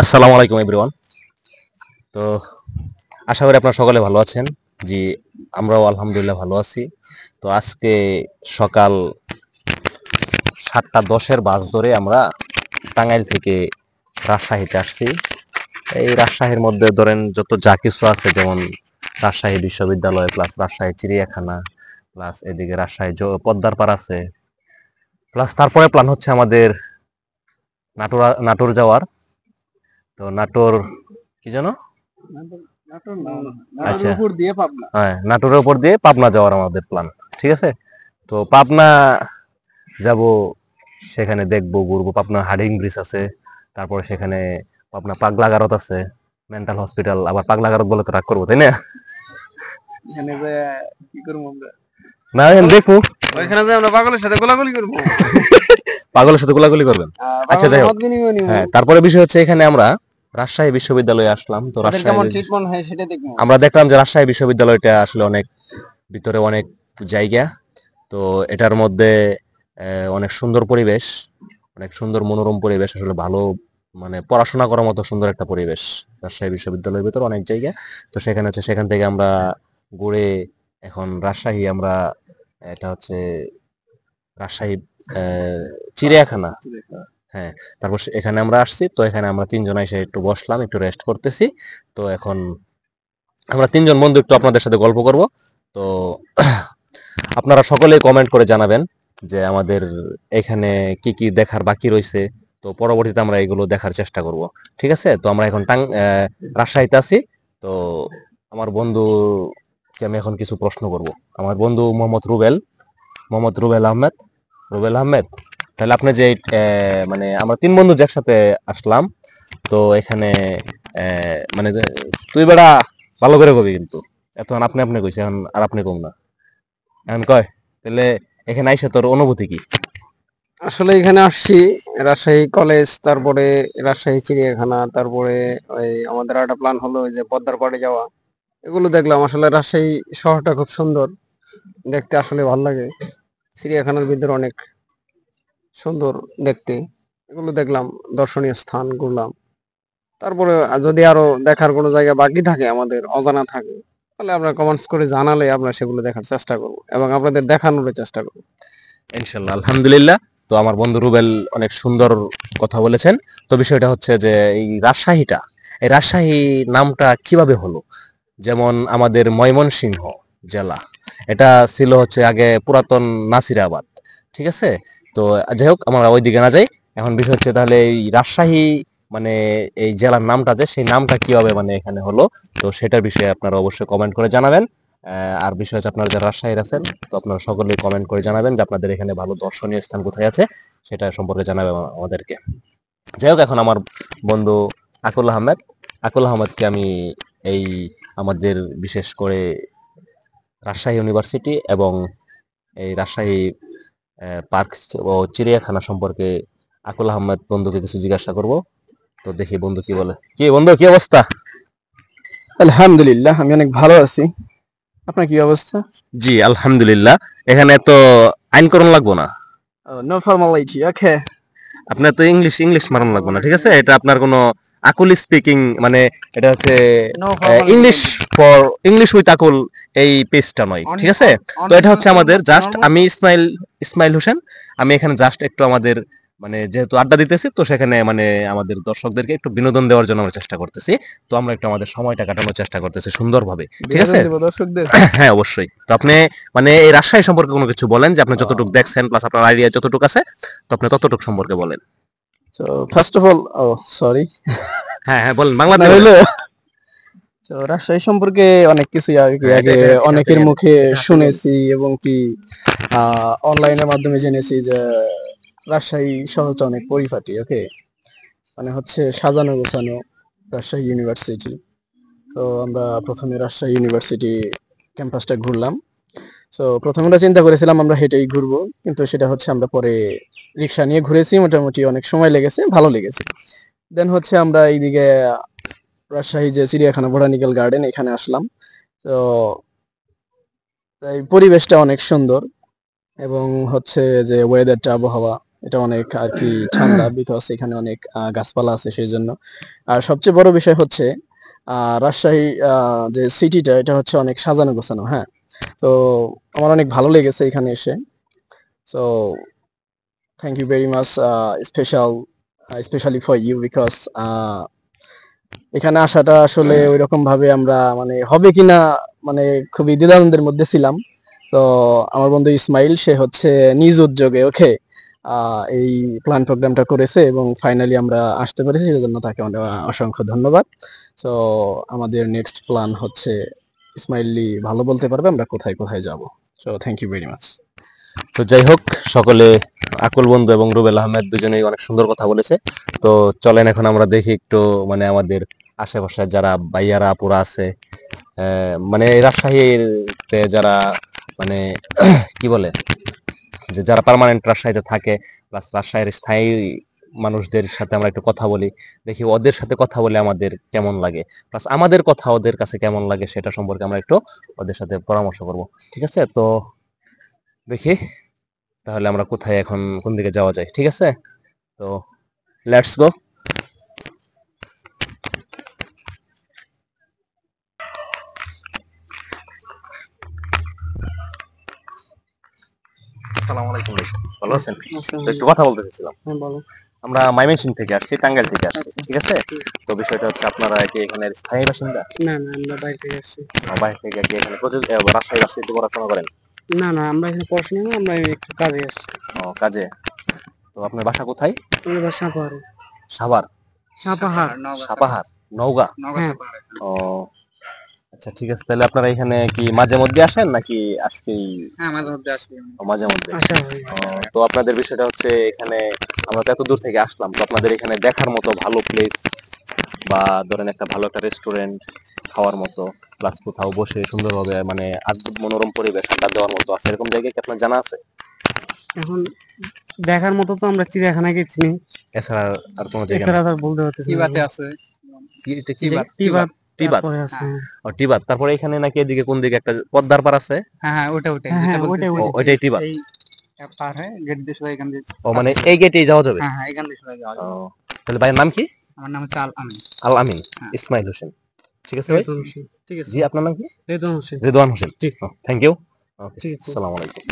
আসসালামু আলাইকুম এভরিওয়ান। তো আশা করি আপনারা সকলে ভালো আছেন। জি, আমরাও আলহামদুলিল্লাহ ভালো আছি। তো আজকে সকাল 7:10 বাস ধরে আমরা টাঙ্গাইল থেকে রাজশাহীতে আসছি। এই রাজশাহীর মধ্যে ধরেন যত যা কিছু আছে, যেমন রাজশাহী বিশ্ববিদ্যালয় প্লাস রাজশাহী চিড়িয়াখানা প্লাস এদিকে রাজশাহী পদ্মার পাড় আছে, প্লাস তারপরে প্ল্যান হচ্ছে আমাদের নাটোর যাওয়ার। তো নাটোর কি জানো, আচ্ছা, হ্যাঁ, নাটোরের উপর দিয়ে পাবনা যাওয়ার আমাদের প্ল্যান। ঠিক আছে, তো পাবনা যাব, সেখানে দেখবো ঘুরবো। পাবনা হার্ডিং ব্রিজ আছে, তারপরে সেখানে পাবনা পাগলা গারদ আছে, মেন্টাল হসপিটাল। আবার পাগলা গারদ বলে তো রাগ করবো, তাই না? এখানে যে কি করবো আমরা? না, দেখবো ওইখানে যে আমরা পাগলের সাথে গোলাগুলি করবো। পাগলের সাথে গোলাগুলি করবেন। আচ্ছা, যাই হোক, হ্যাঁ, তারপরে বিষয় হচ্ছে এখানে আমরা রাজশাহী বিশ্ববিদ্যালয়ে আসলাম। তো কেমন রাজশাহী ট্রিটমেন্ট হয় সেটা দেখবো। আমরা দেখলাম যে রাজশাহী বিশ্ববিদ্যালয়টা আসলে অনেক ভিতরে, অনেক জায়গা। তো এটার মধ্যে অনেক সুন্দর পরিবেশ, অনেক সুন্দর মনোরম পরিবেশ, আসলে ভালো, মানে পড়াশোনা করার মতো সুন্দর একটা পরিবেশ রাজশাহী বিশ্ববিদ্যালয়ের ভিতর, অনেক জায়গা। তো সেখানে হচ্ছে, সেখান থেকে আমরা ঘুরে এখন রাজশাহী আমরা, এটা হচ্ছে রাজশাহী চিড়িয়াখানা। হ্যাঁ, তারপর এখানে আমরা আসছি। তো এখানে আমরা তিনজন এসে একটু বসলাম, একটু রেস্ট করতেছি। তো এখন আমরা তিনজন বন্ধু একটু আপনাদের সাথে গল্প করব। তো আপনারা সকলেই কমেন্ট করে জানাবেন যে আমাদের এখানে কি কি দেখার বাকি রয়েছে। তো পরবর্তীতে আমরা এগুলো দেখার চেষ্টা করব। ঠিক আছে, তো আমরা এখন রাজশাহীতে আছি। তো আমার বন্ধুকে আমি এখন কিছু প্রশ্ন করব। আমার বন্ধু মোহাম্মদ রুবেল আহমেদ। রুবেল আহমেদ, তাহলে আপনি যে মানে আমরা তিন বন্ধু যে একসাথে আসলাম, তো এখানে মানে তুই বেড়া ভালো করে কবি, কিন্তু এত আপনি আপনি কইছে এখন, আর আপনি কম না এখন কয়। তাহলে এখানে আইসা তোর অনুভূতি কি? আসলে এখানে আসছি রাজশাহী কলেজ, তারপরে রাজশাহী চিড়িয়াখানা, তারপরে ওই আমাদের একটা প্ল্যান হলো ওই যে পদ্মার পাড়ে যাওয়া। এগুলো দেখলাম। আসলে রাজশাহী শহরটা খুব সুন্দর দেখতে, আসলে ভালো লাগে। চিড়িয়াখানার ভিতরে অনেক সুন্দর দেখতে। এগুলো দেখলাম, দর্শনীয় স্থান ঘুরলাম। তারপরে যদি আরো দেখার কোনো জায়গা বাকি থাকে, আমাদের অজানা থাকে, তাহলে আমরা কমেন্টস করে জানালে আমরা সেগুলো দেখার চেষ্টা করব এবং আপনাদের দেখানোর চেষ্টা করব। ইনশাল্লাহ, আলহামদুলিল্লাহ। তো আমার বন্ধু রুবেল অনেক সুন্দর কথা বলেছেন। তো বিষয়টা হচ্ছে যে এই রাজশাহী নামটা কিভাবে হলো? যেমন আমাদের ময়মনসিংহ জেলা, এটা ছিল হচ্ছে আগে পুরাতন নাসিরাবাদ। ঠিক আছে, তো যাই হোক, আমরা ওইদিকে না যাই। এখন বিষয় হচ্ছে তাহলে এই রাজশাহী, মানে এই জেলার নামটা, যে সেই নামটা কিভাবে মানে এখানে হলো, তো সেটার বিষয়ে আপনারা অবশ্যই কমেন্ট করে জানাবেন। আর বিষয় হচ্ছে, আপনারা যারা রাজশাহীর আছেন, তো আপনারা সকলেই কমেন্ট করে জানাবেন যে আপনাদের এখানে ভালো দর্শনীয় স্থান কোথায় আছে, সেটা সম্পর্কে জানাবেন আমাদেরকে। যাই হোক, এখন আমার বন্ধু আকুল আহমেদকে আমি এই আমাদের বিশেষ করে রাজশাহী ইউনিভার্সিটি এবং এই রাজশাহী পার্ক ও চিড়িয়াখানা সম্পর্কে আকুল আহমেদ বন্ধুকে কিছু জিজ্ঞাসা করব। তো দেখি বন্ধু কি বলে। কি বন্ধু, কি অবস্থা? আলহামদুলিল্লাহ, আমি অনেক ভালো আছি। আপনার কি অবস্থা? জি, আলহামদুলিল্লাহ। এখানে তো আইনকরণ লাগবো না, নো ফর্মালিটি, ওকে। আপনার তো ইংলিশ ইংলিশ মারানো লাগবে না। ঠিক আছে, এটা আপনার কোনো আকুল স্পিকিং, মানে এটা হচ্ছে no formality. English for English with Akul, এই পেজটা নয়। ঠিক আছে, তো এটা হচ্ছে আমাদের জাস্ট, আমি ইসমাইল হোসেন। আমি এখানে জাস্ট একটু আমাদের, মানে যেহেতু আড্ডা দিতেছি, তো সেখানে মানে আমাদের দর্শকদেরকে একটু বিনোদন দেওয়ার জন্য আমরা চেষ্টা করতেছি। তো আমরা একটু আমাদের সময়টা কাটানোর চেষ্টা করতেছি সুন্দরভাবে। ঠিক আছে, দর্শকদের। হ্যাঁ, অবশ্যই। তো আপনি মানে এই রাজশাহী সম্পর্কে কোনো কিছু বলেন, যে আপনি যতটুকু দেখছেন প্লাস আপনার আইডিয়া যতটুকু আছে, তো আপনি ততটুকু সম্পর্কে বলেন। তো ফার্স্ট অফ অল, সরি, হ্যাঁ হ্যাঁ, বলেন, বাংলাতে বলেন। হইলো। তো রাজশাহী সম্পর্কে অনেক কিছুই আর কি হ্যাঁ, আগে অনেকের মুখে শুনেছি এবং কি অনলাইনের মাধ্যমে জেনেছি যে রাজশাহী শহরটা অনেক পরিপাটি। ওকে, মানে হচ্ছে সাজানো গোছানো রাজশাহী ইউনিভার্সিটি। তো আমরা প্রথমে রাজশাহী ইউনিভার্সিটি ক্যাম্পাসটা ঘুরলাম। তো প্রথমে আমরা চিন্তা করেছিলাম আমরা হেঁটেই ঘুরবো, কিন্তু সেটা হচ্ছে আমরা পরে রিক্সা নিয়ে ঘুরেছি। মোটামুটি অনেক সময় লেগেছে, ভালো লেগেছে। দেন হচ্ছে আমরা এইদিকে রাজশাহী যে চিড়িয়াখানা, বোটানিক্যাল গার্ডেন, এখানে আসলাম। তো এই পরিবেশটা অনেক সুন্দর এবং হচ্ছে যে ওয়েদারটা, আবহাওয়া এটা অনেক আর কি ঠান্ডা, বিকজ এখানে অনেক গাছপালা আছে সেই জন্য। আর সবচেয়ে বড় বিষয় হচ্ছে রাজশাহী যে সিটিটা, এটা হচ্ছে অনেক সাজানো গোছানো। হ্যাঁ, তো আমার অনেক ভালো লেগেছে এখানে এসে। So thank you very much, specially for you, because এখানে আসাটা আসলে ওইরকম ভাবে আমরা মানে হবে কিনা মানে খুবই দ্বিধাদ্বন্দ্বের মধ্যে ছিলাম। তো আমার বন্ধু ইসমাইল, সে হচ্ছে নিজ উদ্যোগে এই প্ল্যান প্রোগ্রামটা করেছে এবং ফাইনালি আমরা আসতে পেরেছি, সেই জন্য তাকে অনেক অসংখ্য ধন্যবাদ। সো আমাদের নেক্সট প্ল্যান হচ্ছে, ইসমাইলি ভালো বলতে পারবে আমরা কোথায় কোথায় যাব। So thank you very much. তো যাই হোক, সকলে আকুল বন্ধু এবং রুবেল আহমেদ দুজনেই অনেক সুন্দর কথা বলেছে। তো চলেন এখন আমরা দেখি একটু মানে আমাদের আশেপাশে যারা ভাইয়ারা আপুরা আছে, মানে রাজশাহীতে যারা মানে কি বলে যে যারা পার্মানেন্ট রাজশাহীতে থাকে, প্লাস রাজশাহীর স্থায়ী মানুষদের সাথে আমরা একটু কথা বলি, দেখি ওদের সাথে কথা বলে আমাদের কেমন লাগে, প্লাস আমাদের কথা ওদের কাছে কেমন লাগে সেটা সম্পর্কে আমরা একটু ওদের সাথে পরামর্শ করব। ঠিক আছে, তো দেখি তাহলে আমরা কোথায় এখন কোন দিকে যাওয়া যায়। ঠিক আছে, তো লেটস গো। আসসালামু আলাইকুম ভাই, ভালো আছেন? তো একটু কথা বলতে চাইছিলাম। হ্যাঁ, বলো। আমরা ময়মনসিংহ থেকে আসছি, টাঙ্গাইল থেকে আসছি। ঠিক আছে, তো বিষয়টা হচ্ছে আপনারা কি এখানে স্থায়ী বাসিন্দা? না, না, আমরা বাইরে থেকে আসছি। বাইরে থেকে কি এখানে রাজশাহী ভার্সিটিতে পড়াশোনা করেন? না, না, আমরা এখানে পড়াশোনা না, আমরা একটু কাজে আসছি। ও, কাজে। তো আপনার বাসা কোথায়? আমাদের বাসা সাপাহারে। সাভার? সাপাহার। সাপাহার, নওগাঁ? হ্যাঁ। ও আচ্ছা, ঠিক আছে। তাহলে আপনারা এখানে কি মাঝে মধ্যে আসেন নাকি আজকেই? হ্যাঁ, মাঝে মধ্যে আসি। মাঝে মধ্যে। আসা হয়। তো আপনাদের বিষয়টা হচ্ছে এখানে আমরা তো এত দূর থেকে আসলাম, তো আপনাদের এখানে দেখার মতো ভালো প্লেস বা ধরেন একটা ভালো একটা রেস্টুরেন্ট, খাওয়ার মতো, প্লাস কোথাও বসে সুন্দরভাবে মানে মনোরম পরিবেশ আড্ডা দেওয়ার মতো আছে, এরকম জায়গা কি আপনার জানা আছে? এখন দেখার মতো তো আমরা চিড়িয়াখানায় গেছি, এছাড়া আর কোনো জায়গা এছাড়া নেই? তো আর বলতে পারতেছি না। কিবাতে আছে এটা কি টিবাত জায়গা? টিবাত, টিবাত? তারপরে আছে। ও, টিবাত। তারপরে এখানে নাকি এদিকে কোন দিকে একটা পদ্মার পার আছে? হ্যাঁ হ্যাঁ ওটা হ্যাঁ, যেটা হ্যাঁ, ওইটাই, বলতেছি ও, ওইটাই টিবাত। এই পার হয়ে গেট দিয়ে সোজা এখান দিয়ে ও, মানে কাছে এই গেটেই যাওয়া যাবে? হ্যাঁ হ্যাঁ এখান দিয়ে সোজা যাওয়া ও, যাবে। তাহলে ভাইয়ের নাম কি? আমার নাম হচ্ছে আল আমিন। আল আমিন হ্যাঁ। ইসমাইল হোসেন। ঠিক আছে ভাই। রেদওয়ান হোসেন। ঠিক আছে। জি, আপনার নাম কি? রেদওয়ান হোসেন। রিদওয়ান হোসেন। জি। Thank you. ওকে, ঠিক আছে। আসসালামু আলাইকুম।